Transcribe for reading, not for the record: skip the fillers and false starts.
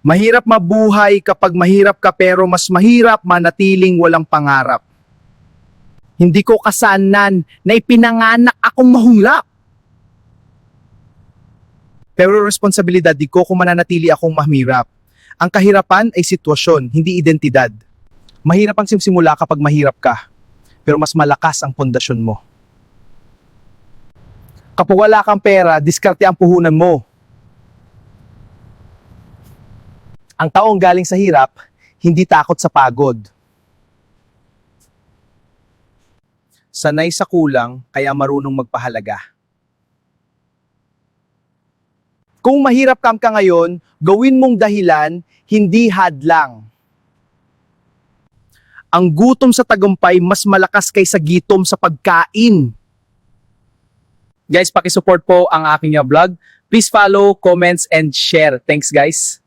Mahirap mabuhay kapag mahirap ka pero mas mahirap manatiling walang pangarap. Hindi ko kasanan na ipinanganak akong mahulap. Pero responsibilidad di ko kung mananatili akong mahirap. Ang kahirapan ay sitwasyon, hindi identidad. Mahirap ang simsimula kapag mahirap ka, pero mas malakas ang pundasyon mo. Kapag wala kang pera, diskarte ang puhunan mo. Ang taong galing sa hirap, hindi takot sa pagod. Sanay sa kulang, kaya marunong magpahalaga. Kung mahirap ka ngayon, gawin mong dahilan, hindi hadlang. Ang gutom sa tagumpay mas malakas kaysa gitom sa pagkain. Guys, paki-support po ang aking vlog. Please follow, comments, and share. Thanks guys.